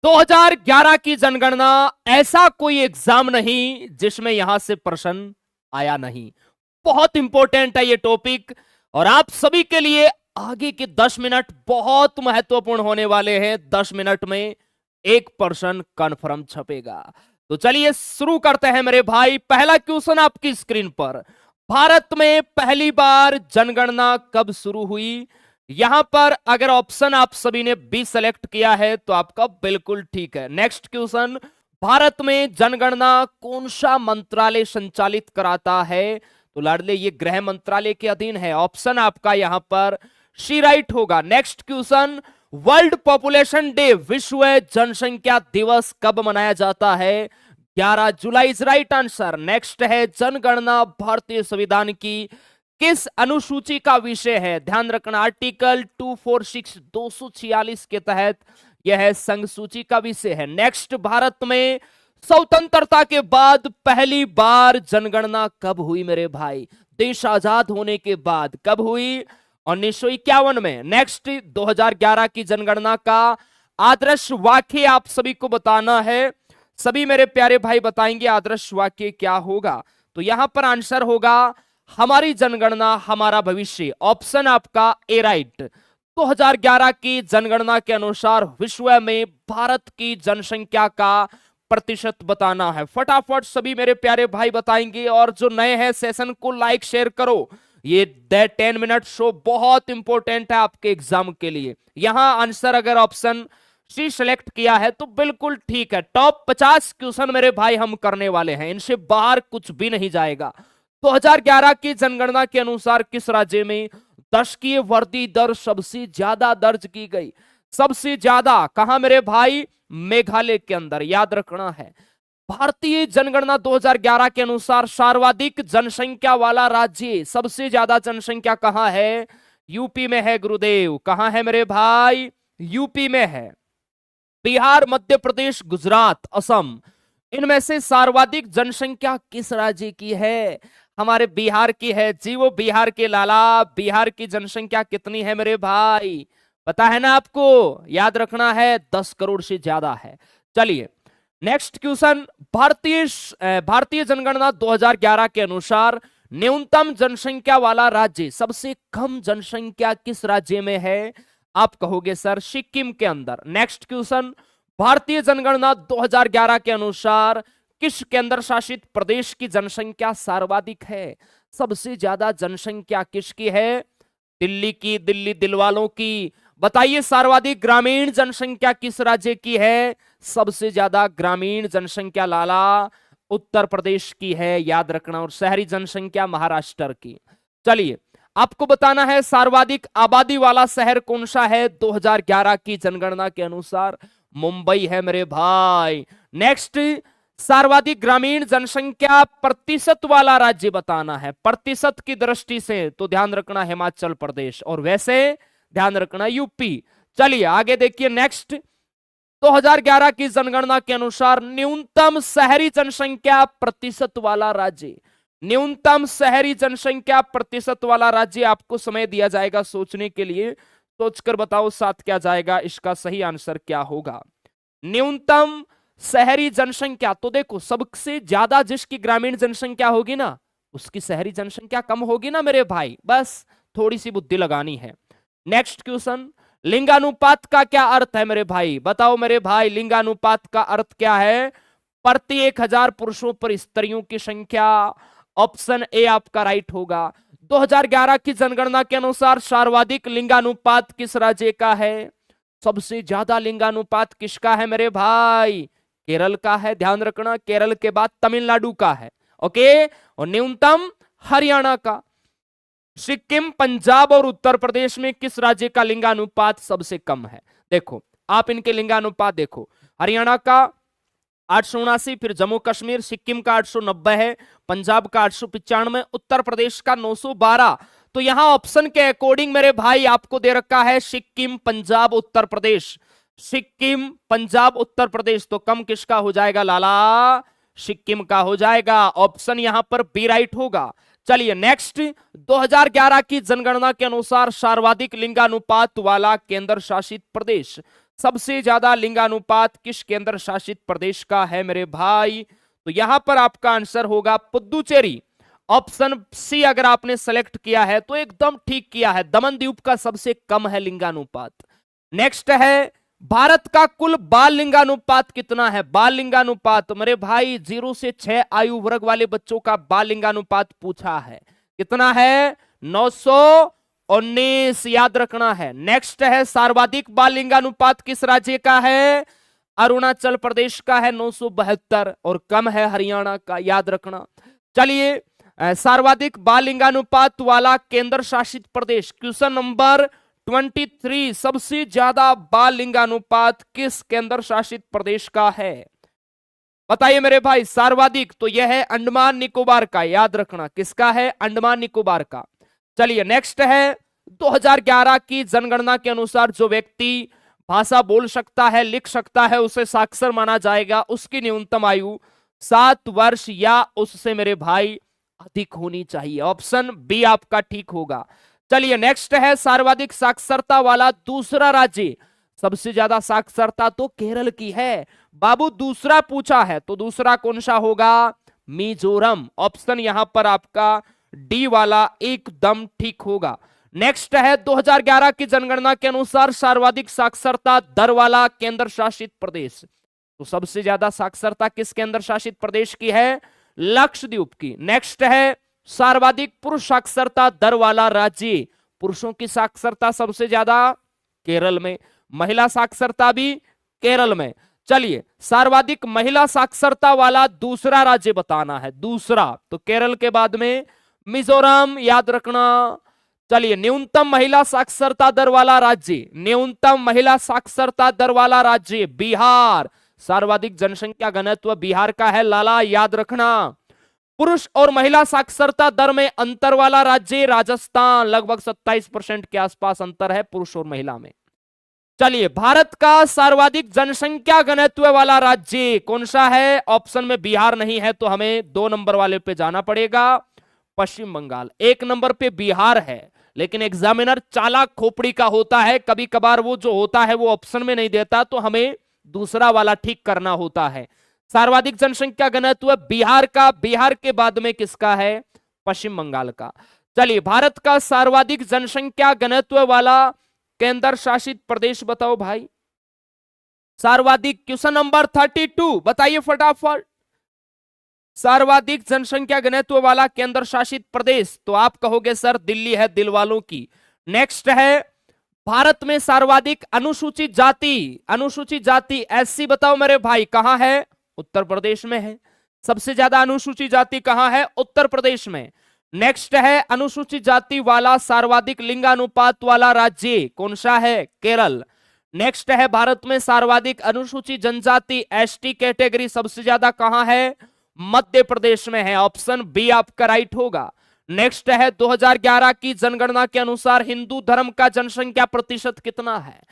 2011 की जनगणना ऐसा कोई एग्जाम नहीं जिसमें यहां से प्रश्न आया नहीं। बहुत इंपॉर्टेंट है ये टॉपिक और आप सभी के लिए आगे के 10 मिनट बहुत महत्वपूर्ण होने वाले हैं। 10 मिनट में एक प्रश्न कन्फर्म छपेगा। तो चलिए शुरू करते हैं मेरे भाई। पहला क्वेश्चन आपकी स्क्रीन पर, भारत में पहली बार जनगणना कब शुरू हुई? यहां पर अगर ऑप्शन आप सभी ने बी सेलेक्ट किया है तो आपका बिल्कुल ठीक है। नेक्स्ट क्वेश्चन, भारत में जनगणना कौन सा मंत्रालय संचालित कराता है? तो लाडले ये गृह मंत्रालय के अधीन है। ऑप्शन आपका यहां पर सी राइट होगा। Next question, world population day विश्व जनसंख्या दिवस कब मनाया जाता है? 11 जुलाई इज राइट आंसर। नेक्स्ट है, जनगणना भारतीय संविधान की किस अनुसूची का विषय है? ध्यान रखना, आर्टिकल 246 246 के तहत यह है संघ सूची का विषय है। नेक्स्ट, भारत में स्वतंत्रता के बाद पहली बार जनगणना कब हुई मेरे भाई? देश आजाद होने के बाद कब हुई? 1951 में। नेक्स्ट, 2011 की जनगणना का आदर्श वाक्य आप सभी को बताना है। सभी मेरे प्यारे भाई बताएंगे आदर्श वाक्य क्या होगा। तो यहां पर आंसर होगा, हमारी जनगणना हमारा भविष्य। ऑप्शन आपका ए राइट। 2011 की जनगणना के अनुसार विश्व में भारत की जनसंख्या का प्रतिशत बताना है। फटाफट सभी मेरे प्यारे भाई बताएंगे और जो नए हैं सेशन को लाइक शेयर करो। ये 10 मिनट शो बहुत इंपॉर्टेंट है आपके एग्जाम के लिए। यहां आंसर अगर ऑप्शन सी सिलेक्ट किया है तो बिल्कुल ठीक है। टॉप 50 क्वेश्चन मेरे भाई हम करने वाले हैं, इनसे बाहर कुछ भी नहीं जाएगा। 2011 की जनगणना के अनुसार किस राज्य में दशकीय वृद्धि दर सबसे ज्यादा दर्ज की गई? सबसे ज्यादा कहां मेरे भाई? मेघालय के अंदर। याद रखना है, भारतीय जनगणना 2011 के अनुसार सर्वाधिक जनसंख्या वाला राज्य, सबसे ज्यादा जनसंख्या कहां है? यूपी में है गुरुदेव। कहां है मेरे भाई? यूपी में है। बिहार, मध्य प्रदेश, गुजरात, असम, इनमें से सर्वाधिक जनसंख्या किस राज्य की है? हमारे बिहार की है जी। वो बिहार के लाला, बिहार की जनसंख्या कितनी है मेरे भाई? पता है ना आपको? याद रखना है, 10 करोड़ से ज्यादा है। चलिए नेक्स्ट क्वेश्चन, भारतीय जनगणना 2011 के अनुसार न्यूनतम जनसंख्या वाला राज्य, सबसे कम जनसंख्या किस राज्य में है? आप कहोगे सर सिक्किम के अंदर। नेक्स्ट क्वेश्चन, भारतीय जनगणना 2011 के अनुसार किस केंद्र शासित प्रदेश की जनसंख्या सर्वाधिक है? सबसे ज्यादा जनसंख्या किसकी है? दिल्ली की, दिल्ली दिलवालों की। बताइए सर्वाधिक ग्रामीण जनसंख्या किस राज्य की है? सबसे ज्यादा ग्रामीण जनसंख्या लाला उत्तर प्रदेश की है, याद रखना। और शहरी जनसंख्या महाराष्ट्र की। चलिए आपको बताना है सर्वाधिक आबादी वाला शहर कौन सा है 2011 की जनगणना के अनुसार? मुंबई है मेरे भाई। नेक्स्ट, सर्वाधिक ग्रामीण जनसंख्या प्रतिशत वाला राज्य बताना है। प्रतिशत की दृष्टि से तो ध्यान रखना हिमाचल प्रदेश, और वैसे ध्यान रखना यूपी। चलिए आगे देखिए। नेक्स्ट, 2011 की जनगणना के अनुसार न्यूनतम शहरी जनसंख्या प्रतिशत वाला राज्य। न्यूनतम शहरी जनसंख्या प्रतिशत वाला राज्य, आपको समय दिया जाएगा सोचने के लिए। सोचकर बताओ साथ क्या जाएगा, इसका सही आंसर क्या होगा? न्यूनतम शहरी जनसंख्या, तो देखो सबसे ज्यादा जिसकी ग्रामीण जनसंख्या होगी ना, उसकी शहरी जनसंख्या कम होगी ना मेरे भाई। बस थोड़ी सी बुद्धि लगानी है। नेक्स्ट क्वेश्चन, लिंगानुपात का क्या अर्थ है मेरे भाई? बताओ मेरे भाई, लिंगानुपात का अर्थ क्या है? प्रति 1000 पुरुषों पर स्त्रियों की संख्या। ऑप्शन ए आपका राइट होगा। 2011 की जनगणना के अनुसार सर्वाधिक लिंगानुपात किस राज्य का है? सबसे ज्यादा लिंगानुपात किसका है मेरे भाई? केरल का है। ध्यान रखना, केरल के बाद तमिलनाडु का है। ओके, और न्यूनतम हरियाणा का। सिक्किम, पंजाब और उत्तर प्रदेश में किस राज्य का लिंगानुपात सबसे कम है? देखो आप इनके लिंगानुपात देखो, हरियाणा का 879, फिर जम्मू कश्मीर सिक्किम का 890 है, पंजाब का 895, उत्तर प्रदेश का 912। तो यहां ऑप्शन के अकॉर्डिंग मेरे भाई आपको दे रखा है सिक्किम, पंजाब, उत्तर प्रदेश। सिक्किम, पंजाब, उत्तर प्रदेश, तो कम किसका हो जाएगा लाला? सिक्किम का हो जाएगा। ऑप्शन यहां पर बी राइट होगा। चलिए नेक्स्ट, 2011 की जनगणना के अनुसार सर्वाधिक लिंगानुपात वाला केंद्र शासित प्रदेश। सबसे ज्यादा लिंगानुपात किस केंद्र शासित प्रदेश का है मेरे भाई? तो यहां पर आपका आंसर होगा पुदुचेरी। ऑप्शन सी अगर आपने सेलेक्ट किया है तो एकदम ठीक किया है, दमनदीप का सबसे कम है लिंगानुपात। नेक्स्ट है, भारत का कुल बाल लिंगानुपात कितना है? बाल लिंगानुपात मेरे भाई 0 से 6 आयु वर्ग वाले बच्चों का बाल लिंगानुपात पूछा है, कितना है? 919, याद रखना है। नेक्स्ट है, सर्वाधिक बाल लिंगानुपात किस राज्य का है? अरुणाचल प्रदेश का है 972, और कम है हरियाणा का, याद रखना। चलिए, सर्वाधिक बाल लिंगानुपात वाला केंद्र शासित प्रदेश, क्वेश्चन नंबर 23, सबसे ज्यादा बाल लिंगानुपात किस केंद्र शासित प्रदेश का है? बताइए मेरे भाई, सर्वाधिक तो यह है अंडमान निकोबार का, याद रखना। किसका है? अंडमान निकोबार का। चलिए नेक्स्ट है, 2011 की जनगणना के अनुसार जो व्यक्ति भाषा बोल सकता है, लिख सकता है, उसे साक्षर माना जाएगा। उसकी न्यूनतम आयु 7 वर्ष या उससे मेरे भाई अधिक होनी चाहिए। ऑप्शन बी आपका ठीक होगा। चलिए नेक्स्ट है, सर्वाधिक साक्षरता वाला दूसरा राज्य। सबसे ज्यादा साक्षरता तो केरल की है बाबू, दूसरा पूछा है तो दूसरा कौन सा होगा? मिजोरम। ऑप्शन यहां पर आपका डी वाला एकदम ठीक होगा। नेक्स्ट है, 2011 की जनगणना के अनुसार सर्वाधिक साक्षरता दर वाला केंद्र शासित प्रदेश। तो सबसे ज्यादा साक्षरता किस केंद्र शासित प्रदेश की है? लक्षद्वीप की। नेक्स्ट है, सर्वाधिक पुरुष साक्षरता दर वाला राज्य। पुरुषों की साक्षरता सबसे ज्यादा केरल में, महिला साक्षरता भी केरल में। चलिए, सर्वाधिक महिला साक्षरता वाला दूसरा राज्य बताना है, दूसरा तो केरल के बाद में मिजोरम, याद रखना। चलिए, न्यूनतम महिला साक्षरता दर वाला राज्य, न्यूनतम महिला साक्षरता दर वाला राज्य बिहार। सर्वाधिक जनसंख्या घनत्व बिहार का है लाला, याद रखना। पुरुष और महिला साक्षरता दर में अंतर वाला राज्य राजस्थान, लगभग 27% के आसपास अंतर है पुरुष और महिला में। चलिए, भारत का सर्वाधिक जनसंख्या घनत्व वाला राज्य कौन सा है? ऑप्शन में बिहार नहीं है तो हमें 2 नंबर वाले पे जाना पड़ेगा, पश्चिम बंगाल। 1 नंबर पे बिहार है, लेकिन एग्जामिनर चालाक खोपड़ी का होता है, कभी कभार वो जो होता है वो ऑप्शन में नहीं देता, तो हमें दूसरा वाला ठीक करना होता है। सर्वाधिक जनसंख्या घनत्व बिहार का, बिहार के बाद में किसका है? पश्चिम बंगाल का। चलिए, भारत का सर्वाधिक जनसंख्या घनत्व वाला केंद्र शासित प्रदेश बताओ भाई, सर्वाधिक। क्वेश्चन नंबर 32 बताइए फटाफट, सर्वाधिक जनसंख्या घनत्व वाला केंद्र शासित प्रदेश। तो आप कहोगे सर दिल्ली है, दिल वालों की। नेक्स्ट है, भारत में सर्वाधिक अनुसूचित जाति, अनुसूचित जाति एससी बताओ मेरे भाई कहां है? उत्तर प्रदेश में है। सबसे ज्यादा अनुसूचित जाति कहां है? उत्तर प्रदेश में। नेक्स्ट है, अनुसूचित जाति वाला सर्वाधिक लिंगानुपात वाला राज्य कौन सा है? केरल। नेक्स्ट है, भारत में सर्वाधिक अनुसूचित जनजाति एसटी कैटेगरी सबसे ज्यादा कहां है? मध्य प्रदेश में है। ऑप्शन बी आपका राइट होगा। नेक्स्ट है, 2011 की जनगणना के अनुसार हिंदू धर्म का जनसंख्या प्रतिशत कितना है?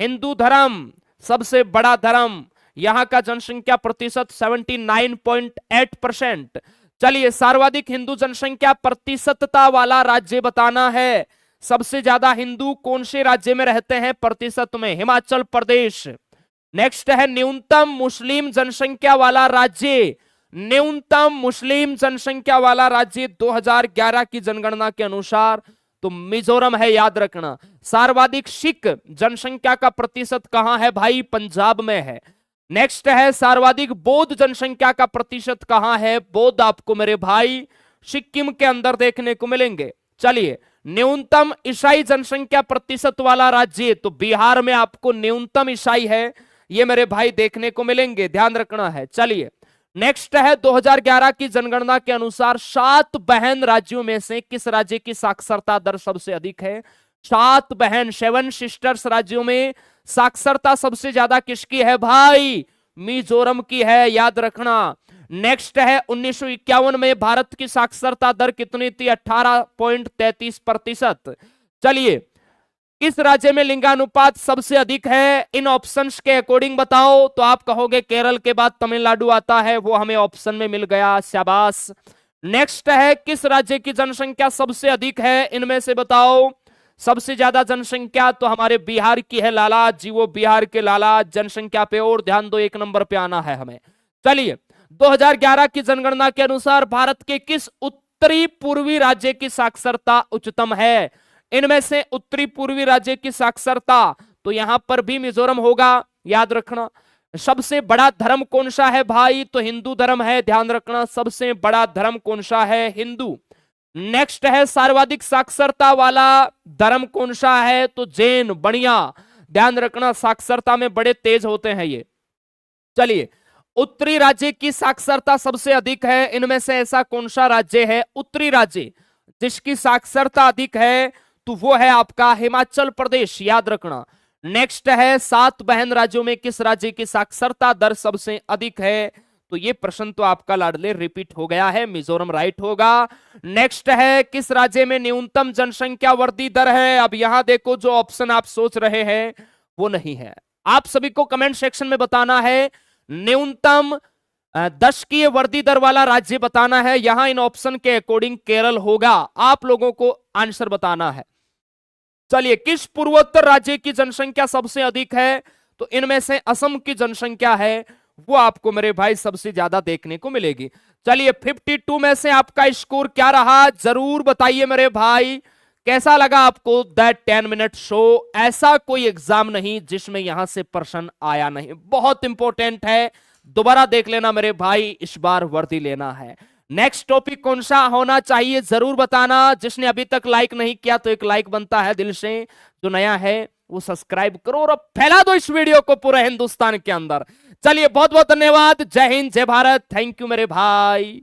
हिंदू धर्म सबसे बड़ा धर्म, यहां का जनसंख्या प्रतिशत 79.8%। चलिए, सर्वाधिक हिंदू जनसंख्या प्रतिशतता वाला राज्य बताना है। सबसे ज्यादा हिंदू कौन से राज्य में रहते हैं प्रतिशत में? हिमाचल प्रदेश। नेक्स्ट है, न्यूनतम मुस्लिम जनसंख्या वाला राज्य, न्यूनतम मुस्लिम जनसंख्या वाला राज्य 2011 की जनगणना के अनुसार तो मिजोरम है, याद रखना। सर्वाधिक सिख जनसंख्या का प्रतिशत कहां है भाई? पंजाब में है। नेक्स्ट है, सर्वाधिक बौद्ध जनसंख्या का प्रतिशत कहां है? बौद्ध आपको मेरे भाई सिक्किम के अंदर देखने को मिलेंगे। चलिए, न्यूनतम ईसाई जनसंख्या प्रतिशत वाला राज्य, तो बिहार में आपको न्यूनतम ईसाई है, ये मेरे भाई देखने को मिलेंगे, ध्यान रखना है। चलिए, नेक्स्ट है, 2011 की जनगणना के अनुसार 7 बहन राज्यों में से किस राज्य की साक्षरता दर सबसे अधिक है? 7 बहन, 7 सिस्टर्स राज्यों में साक्षरता सबसे ज्यादा किसकी है भाई? मिजोरम की है, याद रखना। नेक्स्ट है, 1951 में भारत की साक्षरता दर कितनी थी? 18.33%। चलिए, किस राज्य में लिंगानुपात सबसे अधिक है? इन ऑप्शंस के अकॉर्डिंग बताओ। तो आप कहोगे केरल के बाद तमिलनाडु आता है, वो हमें ऑप्शन में मिल गया, शाबाश। नेक्स्ट है, किस राज्य की जनसंख्या सबसे अधिक है? इनमें से बताओ। सबसे ज्यादा जनसंख्या तो हमारे बिहार की है, लाला जी, वो बिहार के लाला जनसंख्या पे और ध्यान दो, 1 नंबर पे आना है हमें। चलिए, 2011 की जनगणना के अनुसार भारत के किस उत्तरी पूर्वी राज्य की साक्षरता उच्चतम है? इनमें से उत्तरी पूर्वी राज्य की साक्षरता, तो यहां पर भी मिजोरम होगा, याद रखना। सबसे बड़ा धर्म कौन सा है भाई? तो हिंदू धर्म है, ध्यान रखना, सबसे बड़ा धर्म कौन सा है? हिंदू। नेक्स्ट है सर्वाधिक साक्षरता वाला धर्म कौन सा है? तो जैन, बढ़िया, ध्यान रखना, साक्षरता में बड़े तेज होते हैं ये। चलिए, उत्तरी राज्य की साक्षरता सबसे अधिक है, इनमें से ऐसा कौन सा राज्य है उत्तरी राज्य जिसकी साक्षरता अधिक है? तो वो है आपका हिमाचल प्रदेश, याद रखना। नेक्स्ट है 7 बहन राज्यों में किस राज्य की साक्षरता दर सबसे अधिक है? तो ये प्रश्न तो आपका लाडले रिपीट हो गया है, मिजोरम राइट होगा। नेक्स्ट है किस राज्य में न्यूनतम जनसंख्या वृद्धि दर है? अब यहां देखो, जो ऑप्शन आप सोच रहे हैं वो नहीं है, आप सभी को कमेंट सेक्शन में बताना है। न्यूनतम दशकीय वृद्धि दर वाला राज्य बताना है, यहां इन ऑप्शन के अकॉर्डिंग केरल होगा, आप लोगों को आंसर बताना है। चलिए, किस पूर्वोत्तर राज्य की जनसंख्या सबसे अधिक है? तो इनमें से असम की जनसंख्या है, वो आपको मेरे भाई सबसे ज्यादा देखने को मिलेगी। चलिए, 52 में से आपका स्कोर क्या रहा जरूर बताइए मेरे भाई। कैसा लगा आपको दैट 10 मिनट शो? ऐसा कोई एग्जाम नहीं जिसमें यहां से प्रश्न आया नहीं, बहुत इंपॉर्टेंट है, दोबारा देख लेना मेरे भाई, इस बार वर्दी लेना है। नेक्स्ट टॉपिक कौन सा होना चाहिए जरूर बताना। जिसने अभी तक लाइक नहीं किया तो एक लाइक बनता है दिल से, जो नया है वो सब्सक्राइब करो और फैला दो इस वीडियो को पूरे हिंदुस्तान के अंदर। चलिए, बहुत बहुत धन्यवाद, जय हिंद, जय भारत, थैंक यू मेरे भाई।